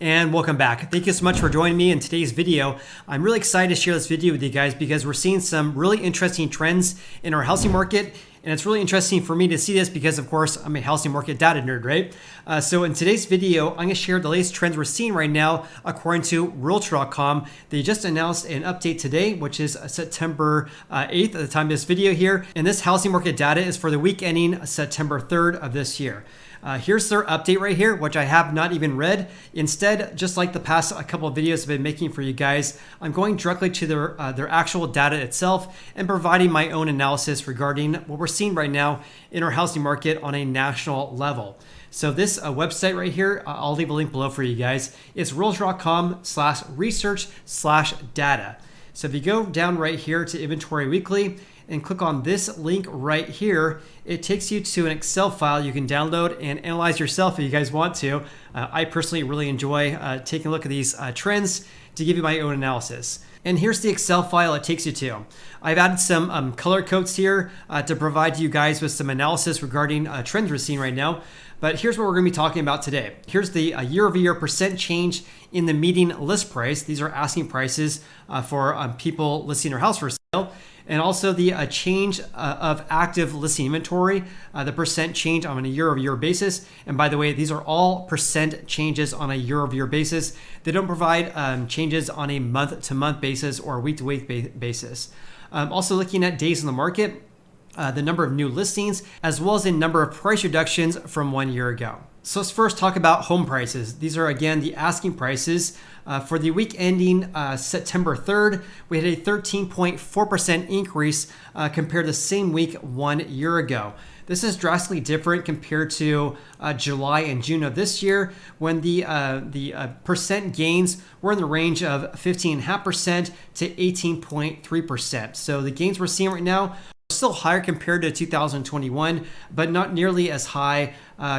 And welcome back. Thank you so much for joining me in today's video. I'm really excited to share this video with you guys because we're seeing some really interesting trends in our housing market. And it's really interesting for me to see this because, of course, I'm a housing market data nerd, right? So in today's video, I'm going to share the latest trends we're seeing right now according to Realtor.com. They just announced an update today, which is September 8th at the time of this video here. And this housing market data is for the week ending September 3rd of this year. Here's their update right here, which I have not even read. Instead, just like the past couple of videos I've been making for you guys, I'm going directly to their actual data itself and providing my own analysis regarding what we're seeing right now in our housing market on a national level. So this website right here, I'll leave a link below for you guys. It's realtor.com/research/data. So if you go down right here to Inventory Weekly, and click on this link right here, it takes you to an Excel file you can download and analyze yourself if you guys want to. I personally really enjoy taking a look at these trends to give you my own analysis. And here's the Excel file it takes you to. I've added some color codes here to provide you guys with some analysis regarding trends we're seeing right now. But here's what we're going to be talking about today. Here's the year-over-year percent change in the median list price. These are asking prices for people listing their house for sale. And also the change of active listing inventory, the percent change on a year-over-year basis. And by the way, these are all percent changes on a year-over-year basis. They don't provide changes on a month-to-month basis or week-to-week basis. Also looking at days on the market, the number of new listings, as well as the number of price reductions from 1 year ago. So let's first talk about home prices. These are, again, the asking prices. For the week ending September 3rd, we had a 13.4% increase compared to the same week 1 year ago. This is drastically different compared to July and June of this year, when the percent gains were in the range of 15.5% to 18.3%. So the gains we're seeing right now are still higher compared to 2021, but not nearly as high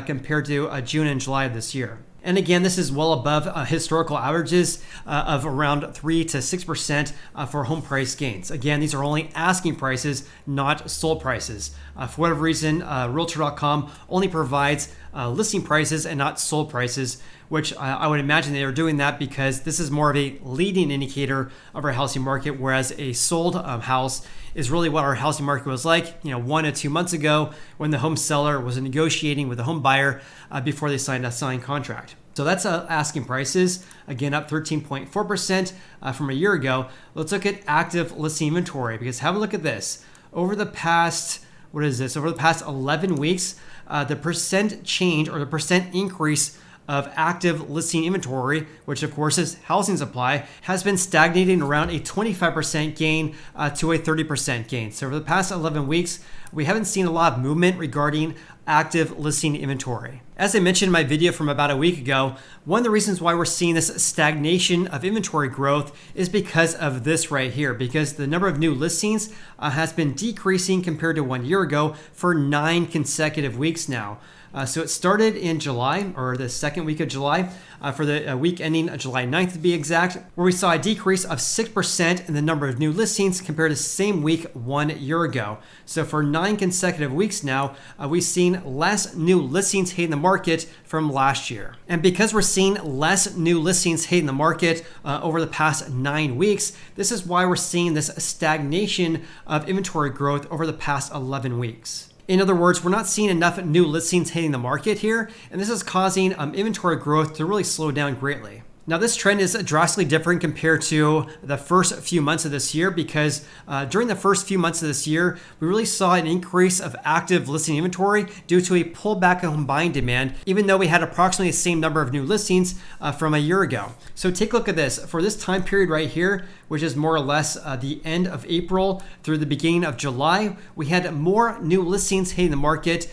compared to June and July of this year. And again, this is well above historical averages of around 3 to 6% for home price gains. Again, these are only asking prices, not sold prices. For whatever reason, Realtor.com only provides listing prices and not sold prices, which I would imagine they are doing that because this is more of a leading indicator of our housing market, whereas a sold house is really what our housing market was like, 1 to 2 months ago when the home seller was negotiating with the home buyer before they signed a signed contract. So that's asking prices, again, up 13.4% from a year ago. Let's look at active listing inventory, because have a look at this. Over the past, Over the past 11 weeks, the percent change or the percent increase of active listing inventory, which of course is housing supply, has been stagnating around a 25% gain to a 30% gain. So over the past 11 weeks, we haven't seen a lot of movement regarding active listing inventory. As I mentioned in my video from about a week ago, one of the reasons why we're seeing this stagnation of inventory growth is because of this right here, because the number of new listings has been decreasing compared to 1 year ago for 9 consecutive weeks now. So it started in July, or the second week of July, for the week ending July 9th to be exact, where we saw a decrease of 6% in the number of new listings compared to the same week 1 year ago. So for 9 consecutive weeks now, we've seen less new listings hitting the market from last year. And because we're seeing less new listings hitting the market over the past 9 weeks, this is why we're seeing this stagnation of inventory growth over the past 11 weeks. In other words, we're not seeing enough new listings hitting the market here, and this is causing inventory growth to really slow down greatly. Now, this trend is drastically different compared to the first few months of this year because during the first few months of this year, we really saw an increase of active listing inventory due to a pullback in home buying demand, even though we had approximately the same number of new listings from a year ago. So take a look at this. For this time period right here, which is more or less the end of April through the beginning of July, we had more new listings hitting the market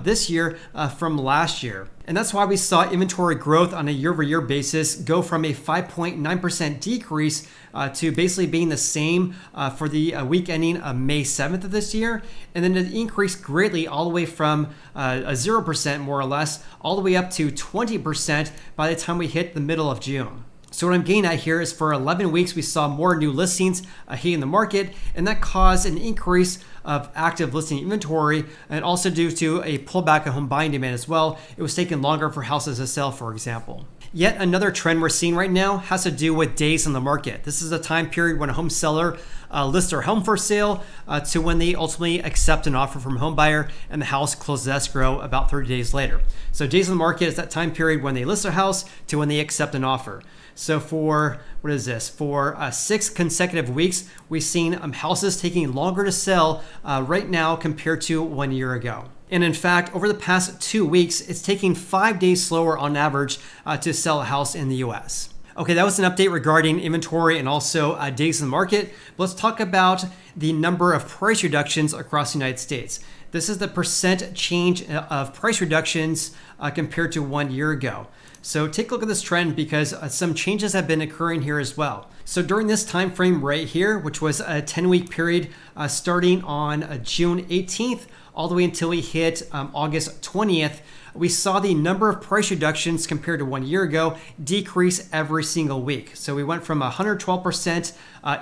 this year from last year. And that's why we saw inventory growth on a year-over-year basis go from a 5.9% decrease to basically being the same for the week ending May 7th of this year. And then it increased greatly all the way from a 0% more or less, all the way up to 20% by the time we hit the middle of June. So what I'm getting at here is for 11 weeks, we saw more new listings hitting the market, and that caused an increase of active listing inventory, and also due to a pullback in home buying demand as well. It was taking longer for houses to sell, for example. Yet another trend we're seeing right now has to do with days on the market. This is a time period when a home seller lists their home for sale to when they ultimately accept an offer from a home buyer and the house closes escrow about 30 days later. So days on the market is that time period when they list their house to when they accept an offer. So for, what is this? For 6 consecutive weeks, we've seen houses taking longer to sell right now compared to 1 year ago. And in fact, over the past 2 weeks, it's taking 5 days slower on average to sell a house in the US. Okay, that was an update regarding inventory and also days in the market. Let's talk about the number of price reductions across the United States. This is the percent change of price reductions compared to 1 year ago. So take a look at this trend because some changes have been occurring here as well. So during this time frame right here, which was a 10-week period starting on June 18th, all the way until we hit August 20th, we saw the number of price reductions compared to 1 year ago decrease every single week. So we went from a 112%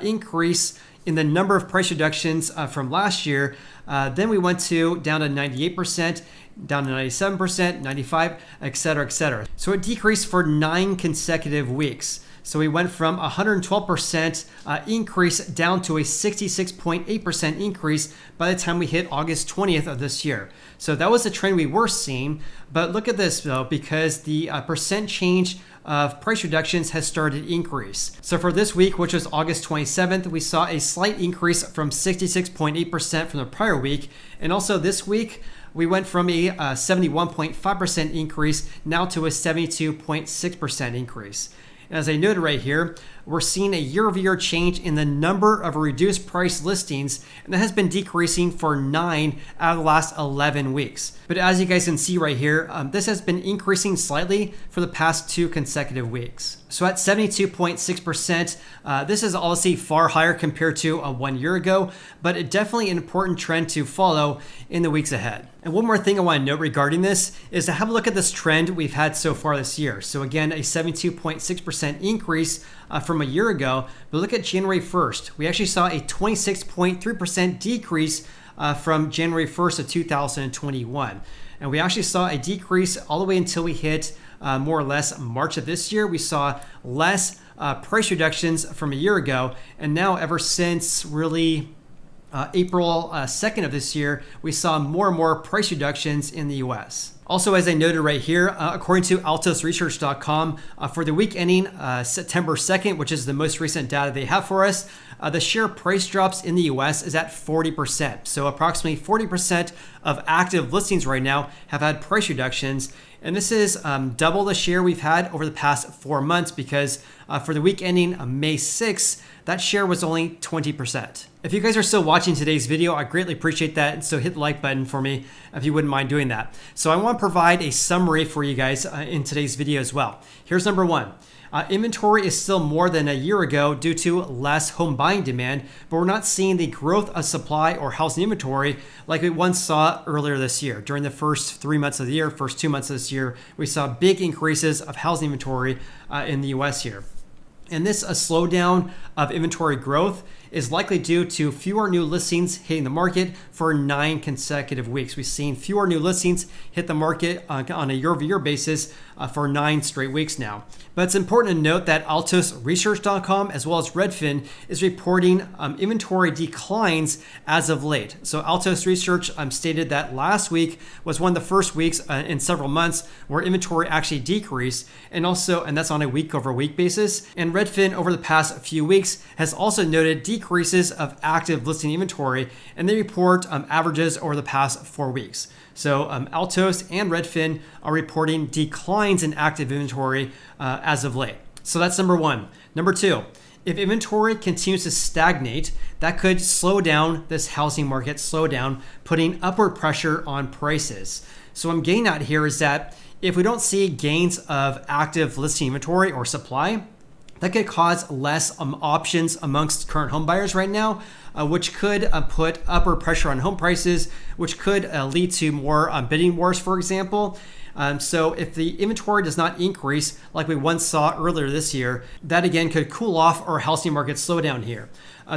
increase in the number of price reductions from last year. Then we went down to 98%, down to 97%, 95, et cetera, et cetera. So it decreased for 9 consecutive weeks. So we went from 112% increase down to a 66.8% increase by the time we hit August 20th of this year. So that was the trend we were seeing. But look at this though, because the percent change of price reductions has started to increase. So for this week, which was August 27th, we saw a slight increase from 66.8% from the prior week. And also this week, we went from a 71.5% increase now to a 72.6% increase. And as I noted right here, we're seeing a year-over-year change in the number of reduced price listings, and that has been decreasing for 9 out of the last 11 weeks. But as you guys can see right here, this has been increasing slightly for the past 2 consecutive weeks. So at 72.6%, this is obviously far higher compared to 1 year ago, but it definitely an important trend to follow in the weeks ahead. And one more thing I want to note regarding this is to have a look at this trend we've had so far this year. So again, a 72.6% increase from a year ago, but look at January 1st. We actually saw a 26.3% decrease from January 1st of 2021. And we actually saw a decrease all the way until we hit more or less March of this year. We saw less price reductions from a year ago. And now ever since really April 2nd of this year, we saw more and more price reductions in the US. Also, as I noted right here, according to altosresearch.com, for the week ending September 2nd, which is the most recent data they have for us, the share price drops in the US is at 40%. So approximately 40% of active listings right now have had price reductions. And this is double the share we've had over the past 4 months because for the week ending May 6th, that share was only 20%. If you guys are still watching today's video, I greatly appreciate that. So hit the like button for me if you wouldn't mind doing that. So I want to provide a summary for you guys in today's video as well. Here's number 1. Inventory is still more than a year ago due to less home buying demand, but we're not seeing the growth of supply or housing inventory like we once saw earlier this year. During the first 3 months of the year, first 2 months of this year, we saw big increases of housing inventory in the US here. And this slowdown of inventory growth is likely due to fewer new listings hitting the market for 9 consecutive weeks. We've seen fewer new listings hit the market on a year-over-year basis for 9 straight weeks now. But it's important to note that altosresearch.com as well as Redfin is reporting inventory declines as of late. So Altos Research stated that last week was one of the first weeks in several months where inventory actually decreased, and that's on a week-over-week basis. And Redfin over the past few weeks has also noted decreases of active listing inventory, and they report averages over the past 4 weeks. So Altos and Redfin are reporting declines in active inventory as of late. So that's number 1. Number 2, if inventory continues to stagnate, that could slow down this housing market, putting upward pressure on prices. So what I'm getting at here is that if we don't see gains of active listing inventory or supply, that could cause less options amongst current home buyers right now, which could put upward pressure on home prices, which could lead to more bidding wars, for example. So if the inventory does not increase like we once saw earlier this year, that again could cool off our housing market slowdown here.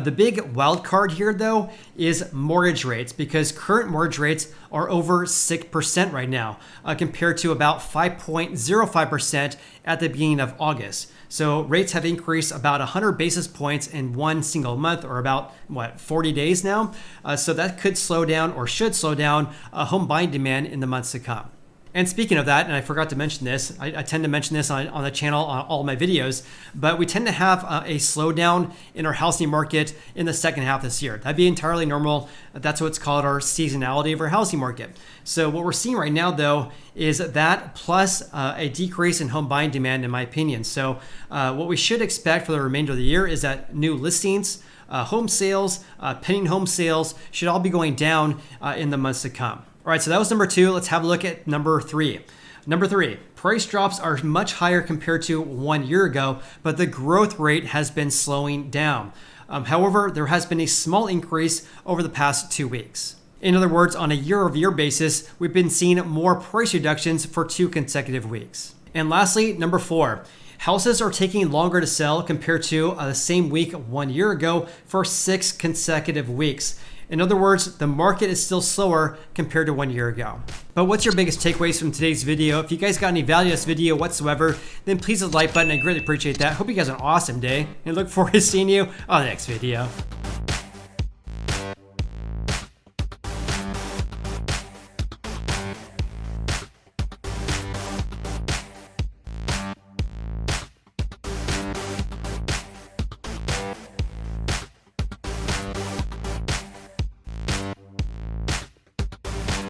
The big wild card here, though, is mortgage rates, because current mortgage rates are over 6% right now, compared to about 5.05% at the beginning of August. So rates have increased about 100 basis points in one single month, or about, 40 days now. So that could slow down, or should slow down, home buying demand in the months to come. And speaking of that, and I forgot to mention this, I tend to mention this on the channel on all my videos, but we tend to have a slowdown in our housing market in the second half this year. That'd be entirely normal. That's what's called our seasonality of our housing market. So what we're seeing right now, though, is that plus a decrease in home buying demand, in my opinion. So what we should expect for the remainder of the year is that new listings, home sales, pending home sales should all be going down in the months to come. All right, so that was number 2. Let's have a look at number 3. Number 3, price drops are much higher compared to 1 year ago, but the growth rate has been slowing down. However, there has been a small increase over the past 2 weeks. In other words, on a year-over-year basis, we've been seeing more price reductions for 2 consecutive weeks. And lastly, number 4, houses are taking longer to sell compared to the same week 1 year ago for 6 consecutive weeks. In other words, the market is still slower compared to 1 year ago. But what's your biggest takeaways from today's video? If you guys got any value in this video whatsoever, then please hit the like button. I greatly appreciate that. Hope you guys have an awesome day, and look forward to seeing you on the next video.